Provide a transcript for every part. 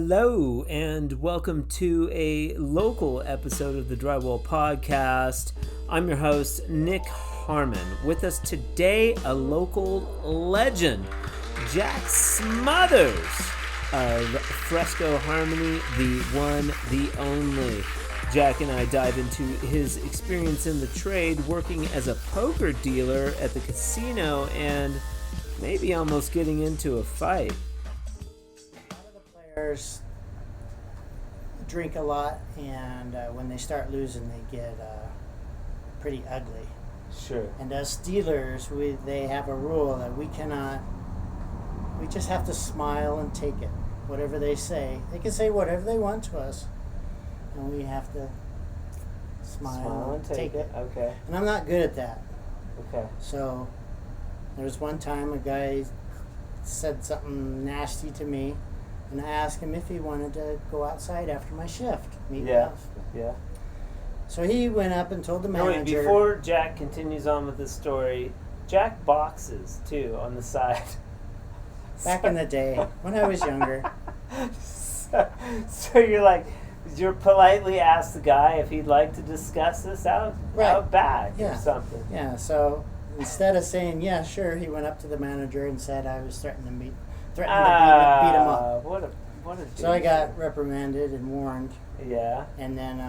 Hello, and welcome to a local episode of the Drywall Podcast. I'm your host, Nick Harmon. With us today, a local legend, Jack Smothers of Fresco Harmony, the one, the only. Jack and I dive into his experience in the trade, working as a poker dealer at the casino, and maybe almost getting into a fight. Drink a lot, and when they start losing, they get pretty ugly. Sure. And as dealers, they have a rule that we just have to smile and take it. Whatever they say, they can say whatever they want to us, and we have to smile and take it. Okay. And I'm not good at that. Okay. So there was one time a guy said something nasty to me, and I asked him if he wanted to go outside after my shift. Yeah. So he went up and told the manager. Wait, before Jack continues on with this story, Jack boxes too on the side. Back in the day, when I was younger. So you're politely asked the guy if he'd like to discuss this out back or something. Yeah. So instead of saying yeah, sure, he went up to the manager and said I was threatening to beat him up. What a So I got reprimanded and warned. Yeah. And then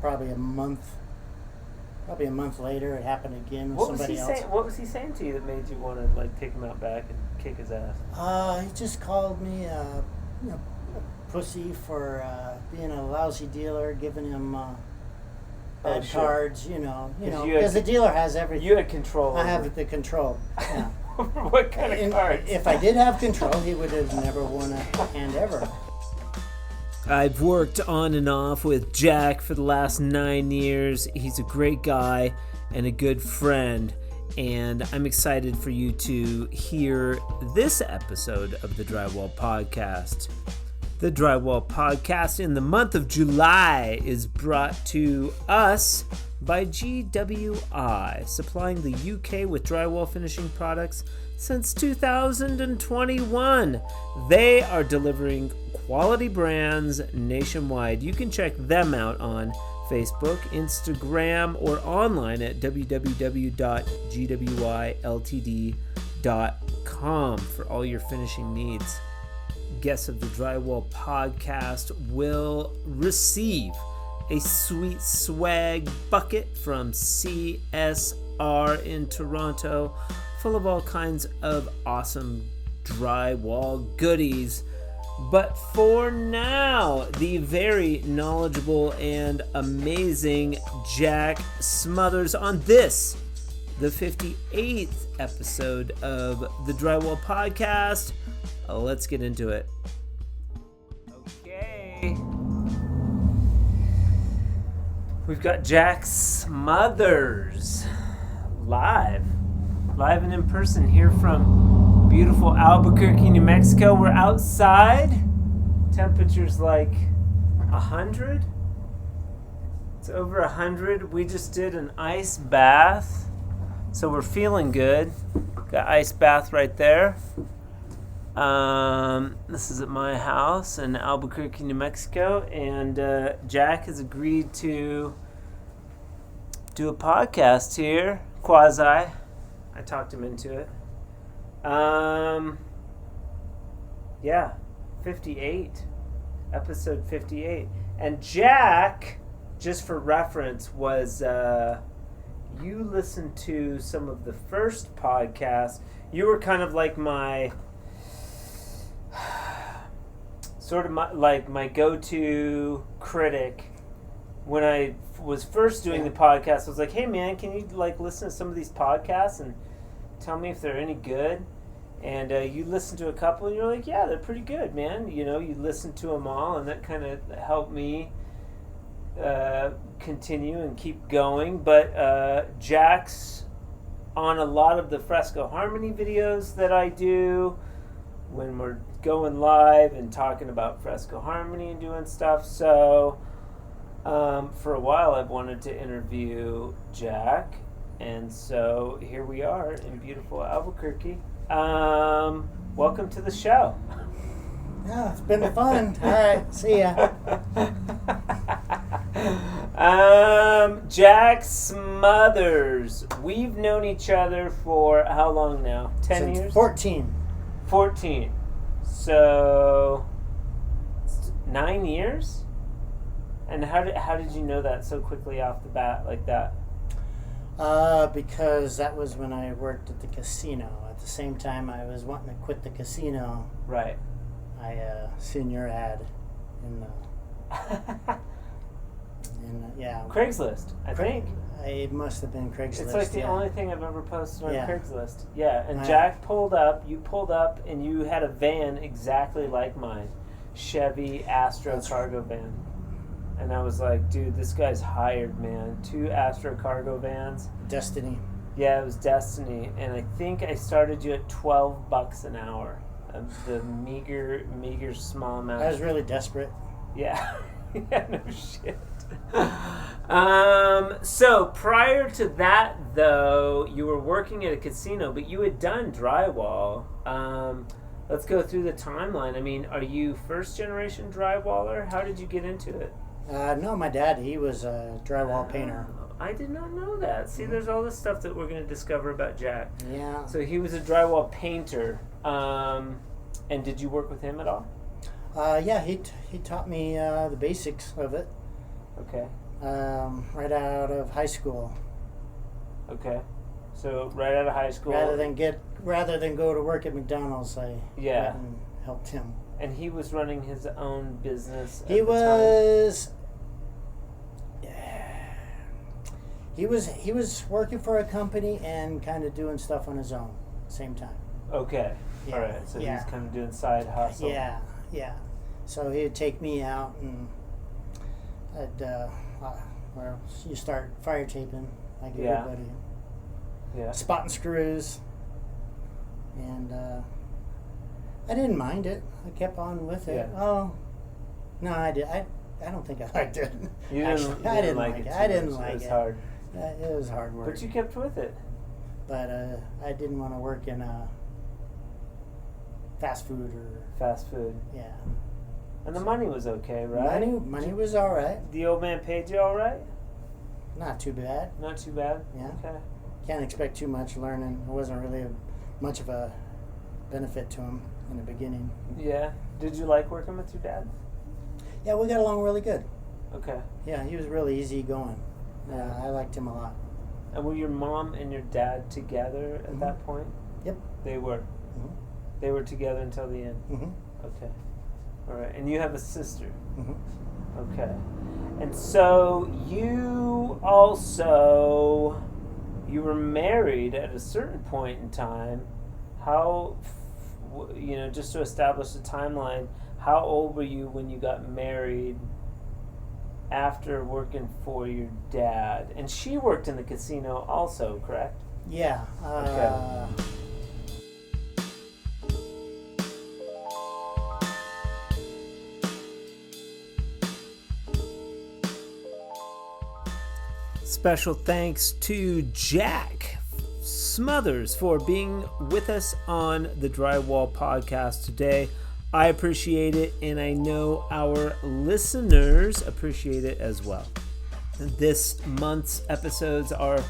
probably a month later, it happened again with somebody else. What was he saying to you that made you want to take him out back and kick his ass? He just called me a pussy for being a lousy dealer, giving him bad cards. Because the dealer has everything. You had control. I have the control. Yeah. What kind of cards? If I did have control, he would have never won a hand ever. I've worked on and off with Jack for the last 9 years. He's a great guy and a good friend, and I'm excited for you to hear this episode of the Drywall Podcast. The Drywall Podcast in the month of July is brought to us by GWI, supplying the UK with drywall finishing products since 2021. They are delivering quality brands nationwide. You can check them out on Facebook, Instagram, or online at www.gwiltd.com for all your finishing needs. Guests of the Drywall Podcast will receive a sweet swag bucket from CSR in Toronto, full of all kinds of awesome drywall goodies. But for now, the very knowledgeable and amazing Jack Smothers on this, the 58th episode of the Drywall Podcast. Let's get into it. Okay. We've got Jack Smothers live and in person here from beautiful Albuquerque, New Mexico. We're outside. Temperature's like 100. It's over 100. We just did an ice bath, so we're feeling good. Got ice bath right there. This is at my house in Albuquerque, New Mexico, and Jack has agreed to do a podcast here, quasi. I talked him into it. 58, episode 58. And Jack, just for reference, was, you listened to some of the first podcasts. You were kind of like my my go-to critic when I was first doing the podcast. I was like, hey man, can you listen to some of these podcasts and tell me if they're any good? And you listened to a couple and you're like, yeah, they're pretty good, man. You listened to them all, and that kind of helped me continue and keep going. But Jack's on a lot of the Fresco Harmony videos that I do when we're going live and talking about Fresco Harmony and doing stuff. So for a while I've wanted to interview Jack, and so here we are in beautiful Albuquerque. Welcome to the show. No, it's been fun. All right, see ya. Jack Smothers. We've known each other for how long now? 10 Since years? 14. 14. So 9 years? And how did you know that so quickly off the bat like that? Because that was when I worked at the casino. At the same time I was wanting to quit the casino. Right. I seen your ad in yeah. Craigslist, I think. It must have been Craigslist. It's like the only thing I've ever posted on Yeah. Craigslist. Yeah, and Jack pulled up, and you had a van exactly like mine. Chevy Astro cargo van. And I was like, dude, this guy's hired, man. 2 Astro cargo vans. Destiny. Yeah, it was Destiny. And I think I started you at $12 an hour. The meager small amount. I was really desperate. Yeah. Yeah, no shit. So prior to that, though, you were working at a casino, but you had done drywall. Let's go through the timeline. I mean, are you first generation drywaller? How did you get into it? No, my dad, he was a drywall painter. I did not know that. See, there's all this stuff that we're going to discover about Jack. Yeah. So he was a drywall painter. And did you work with him at all? Yeah, he taught me the basics of it. Okay. Right out of high school. Okay. So right out of high school. Rather than go to work at McDonald's, I went and helped him. And he was running his own business. He was working for a company and kind of doing stuff on his own at the same time. Okay. Yeah. All right. So he's kind of doing side hustle. Yeah. So he'd take me out and where you start fire taping like everybody. Yeah. Spotting screws. And I didn't mind it. I kept on with it. Yeah. Oh, no, I did. I don't think I liked it. You didn't, I didn't like it. I didn't like it. It was hard. It was hard work. But you kept with it. But I didn't want to work in fast food. Yeah. And the money was okay, right? Money was all right. The old man paid you all right? Not too bad. Not too bad? Yeah. Okay. Can't expect too much learning. It wasn't really much of a benefit to him in the beginning. Yeah. Did you like working with your dad? Yeah, we got along really good. Okay. Yeah, he was really easygoing. Yeah. I liked him a lot. And were your mom and your dad together at that point? Yep. They were? Mm-hmm. They were together until the end? Mm-hmm. Okay. All right. And you have a sister? Mm-hmm. Okay. And so you were married at a certain point in time. How, just to establish the timeline, how old were you when you got married after working for your dad? And she worked in the casino also, correct? Yeah. Okay. Special thanks to Jack Smothers for being with us on the Drywall podcast today. I appreciate it, and I know our listeners appreciate it as well. This month's episodes are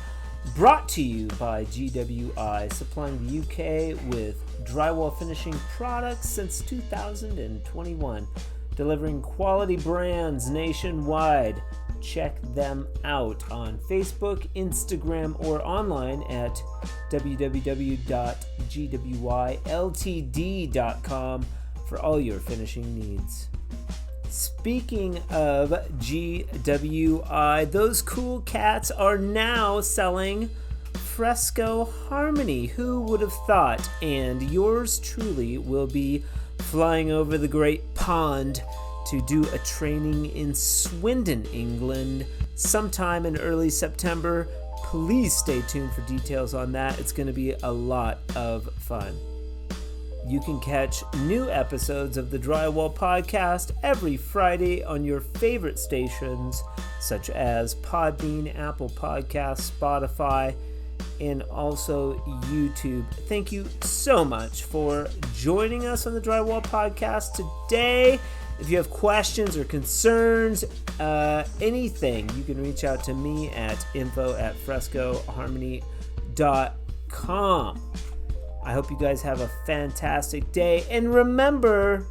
brought to you by GWI, supplying the UK with drywall finishing products since 2021, delivering quality brands nationwide. Check them out on Facebook, Instagram, or online at www.gwyltd.com for all your finishing needs. Speaking of GWI, those cool cats are now selling Fresco Harmony. Who would have thought? And yours truly will be flying over the Great Pond to do a training in Swindon, England, sometime in early September. Please stay tuned for details on that. It's going to be a lot of fun. You can catch new episodes of the Drywall podcast every Friday on your favorite stations, such as Podbean, Apple Podcasts, Spotify, and also YouTube. Thank you so much for joining us on the Drywall Podcast today. If you have questions or concerns, anything, you can reach out to me at info@frescoharmony.com. I hope you guys have a fantastic day. And remember,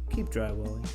keep drywalling.